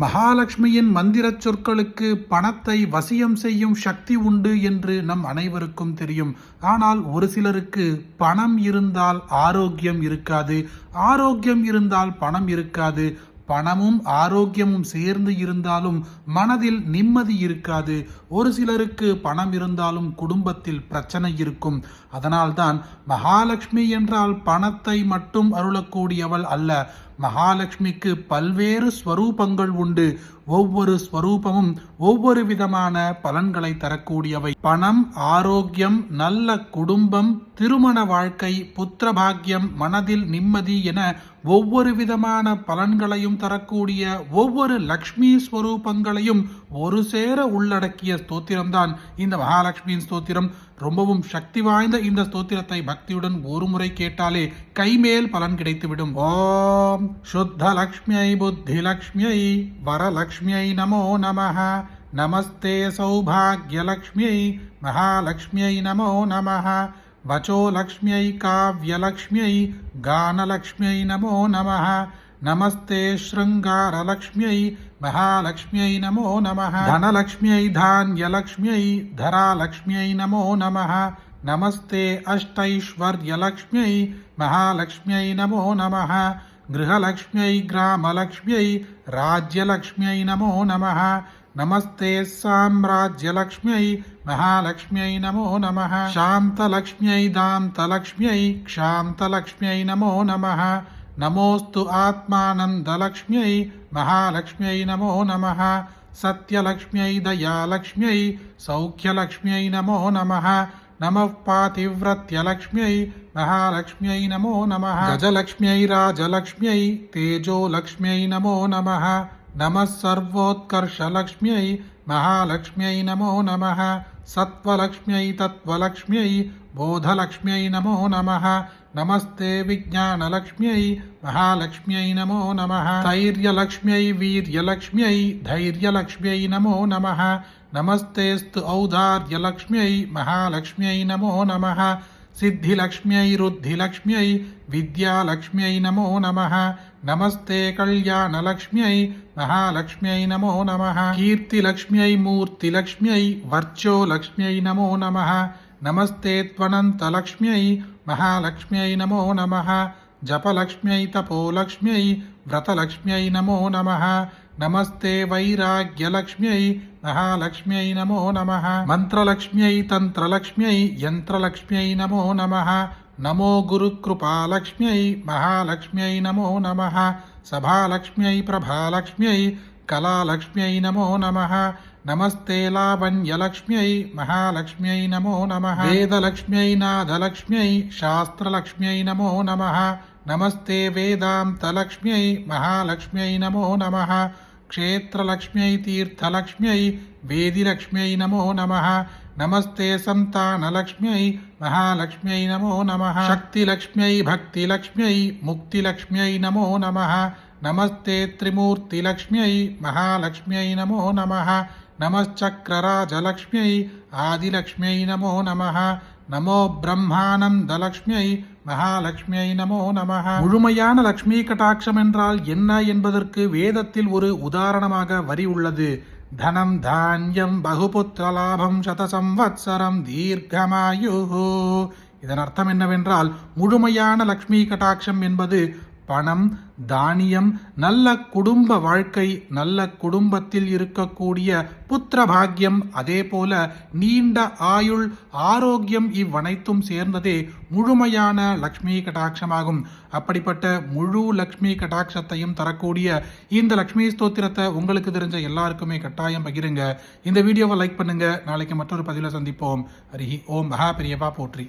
மகாலட்சுமியின் மந்திரச் சொற்களுக்கு பணத்தை வசியம் செய்யும் சக்தி உண்டு என்று நம் அனைவருக்கும் தெரியும். ஆனால் ஒரு சிலருக்கு பணம் இருந்தால் ஆரோக்கியம் இருக்காது, ஆரோக்கியம் இருந்தால் பணம் இருக்காது, பணமும் ஆரோக்கியமும் சேர்ந்து இருந்தாலும் மனதில் நிம்மதி இருக்காது. ஒரு சிலருக்கு பணம் இருந்தாலும் குடும்பத்தில் பிரச்சனை இருக்கும். அதனால்தான் மகாலட்சுமி என்றால் பணத்தை மட்டும் அருளக்கூடியவள் அல்ல. மகாலட்சுமிக்கு பல்வேறு ஸ்வரூபங்கள் உண்டு. ஒவ்வொரு ஸ்வரூபமும் ஒவ்வொரு விதமான பலன்களை தரக்கூடியவை. பணம், ஆரோக்கியம், நல்ல குடும்பம், திருமண வாழ்க்கை, புத்திர பாக்கியம், மனதில் நிம்மதி என ஒவ்வொரு விதமான பலன்களையும் தரக்கூடிய ஒவ்வொரு லக்ஷ்மி ஸ்வரூபங்களையும் ஒரு சேர உள்ளடக்கிய ஸ்தோத்திரம்தான் இந்த மகாலட்சுமியின் ஸ்தோத்திரம். ரொம்பவும் சக்தி வாய்ந்த இந்த ஸ்தோத்திரத்தை பக்தியுடன் ஒரு முறை கேட்டாலே கைமேல் பலன் கிடைத்துவிடும். ஓம் சுத்த லக்ஷ்மியை புத்தி லக்ஷ்மியை வரலக்ஷ்மியை நமோ நமः. நமஸ்தே சௌபாக்யலக்ஷ்மியை மகாலக்ஷ்மியை நமோ நமः. வச்சோ லக்ஷ்மியை காவ்யலக்ஷ்மியை கானலக்ஷ்மியை நமோ நமः. நமஸ்தே ஸ்ருங்காரலக்ஷ்மியை மகாலக்ஷ்மியை நமோ நமः. தனலக்ஷ்மியை தான்யலக்ஷ்மியை தராலக்ஷ்மியை நமோ நமः. நமஸ்தே அஷ்டைஸ்வர்யலக்ஷ்மியை மகாலக்ஷ்மியை நமோ நமः. गृहलक्ष्म्यै ग्रामलक्ष्म्यै राज्यलक्ष्म्यै नमो नमः. नमस्ते साम्राज्यलक्ष्म्यै महालक्ष्म्यै नमो नमः. शान्तलक्ष्म्यै दान्तलक्ष्म्यै क्षान्तलक्ष्म्यै नमो नमः. नमोस्तु आत्मानन्दलक्ष्म्यै महालक्ष्म्यै नमो नमः. सत्यलक्ष्म्यै दयालक्ष्म्यै सौख्यलक्ष्म्यै नमो नमः. नमः पातिव्रत्यलक्ष्म्यै महालक्ष्म्यै नमो नमः. गजलक्ष्म्यै राजलक्ष्म्यै तेजोलक्ष्म्यै नमो नमः. नमः सर्वोत्कर्षलक्ष्म्यै महालक्ष्म्यै नमो नमः. सत्त्वलक्ष्म्यै तत्त्वलक्ष्म्यै बोधलक्ष्म्यै नमो नमः. नमस्ते विज्ञानलक्ष्म्यै महालक्ष्म्यै नमो नमः. धैर्यलक्ष्म्यै वीर्यलक्ष्म्यै धैर्यलक्ष्म्यै नमो नमः. नमस्तेस्तु औदार्यलक्ष्म्यै महालक्ष्म्यै नमो नमः. सिद्धिलक्ष्म्यै रुद्धिलक्ष्म्यै विद्यालक्ष्म्यै नमो नमः. नमस्ते कल्याणलक्ष्म्यै महालक्ष्म्यै नमो नमः. कीर्तिलक्ष्म्यै मूर्तिलक्ष्म्यै वर्चोलक्ष्म्यै नमो नमः. नमस्ते त्वनन्तलक्ष्म्यै महालक्ष्म्यै नमो नमः. जपलक्ष्म्यै तपोलक्ष्म्यै व्रतलक्ष्म्यै नमो नमः. नमस्ते वैराग्यलक्ष्म्यै महालक्ष्म्यै नमो नमः. मन्त्रलक्ष्म्यै तन्त्रलक्ष्म्यै यन्त्रलक्ष्म्यै नमो नमः. नमो गुरुकृपालक्ष्म्यै महालक्ष्म्यै नमो नमः. सभालक्ष्म्यै प्रभालक्ष्म्यै कलालक्ष्म्यै नमो नमः. नमस्ते लावण्यलक्ष्म्यै महालक्ष्म्यै नमो नमः. वेदलक्ष्म्यै नादलक्ष्म्यै शास्त्रलक्ष्म्यै नमो नमः. नमस्ते वेदान्तलक्ष्म्यै महालक्ष्म्यै नमो नमः. क्षेत्रलक्ष्म्यै तीर्थलक्ष्म्यै वेदिलक्ष्म्यै नमो नमः. नमस्ते सन्तानलक्ष्म्यै महालक्ष्म्यै नमो नमः. शक्तिलक्ष्म्यै भक्तिलक्ष्म्यै मुक्तिलक्ष्म्यै नमो नमः. नमस्ते त्रिमूर्तिलक्ष्म्यै महालक्ष्म्यै नमो नमः. नमश्चक्रराजलक्ष्म्यै आदिलक्ष्म्यै नमो नमः. நமோ பிரம்மானந்தலக்ஷ்மியை மகாலட்சுமியை நமோ நமः. முழுமையான லக்ஷ்மி கடாட்சம் என்றால் என்ன என்பதற்கு வேதத்தில் ஒரு உதாரணமாக வரி உள்ளது. தனம் தான்யம் பகுபுத்திர லாபம் சத சம்வத்சரம் தீர்க்கமாயு. இதன் அர்த்தம் என்னவென்றால் முழுமையான லக்ஷ்மி கடாட்சம் என்பது பணம், தானியம், நல்ல குடும்ப வாழ்க்கை, நல்ல குடும்பத்தில் இருக்கக்கூடிய புத்திர பாக்கியம், அதே போல நீண்ட ஆயுள், ஆரோக்கியம் இவ்வனைத்தும் சேர்ந்ததே முழுமையான லக்ஷ்மி கடாட்சமாகும். அப்படிப்பட்ட முழு லக்ஷ்மி கடாட்சத்தையும் தரக்கூடிய இந்த லக்ஷ்மி ஸ்தோத்திரத்தை உங்களுக்கு தெரிஞ்ச எல்லாருக்குமே கட்டாயம் பகிருங்க. இந்த வீடியோவை லைக் பண்ணுங்க. நாளைக்கு மற்றொரு பதிவில் சந்திப்போம். ஹரி ஓம். மகா பெரியவா போற்றி.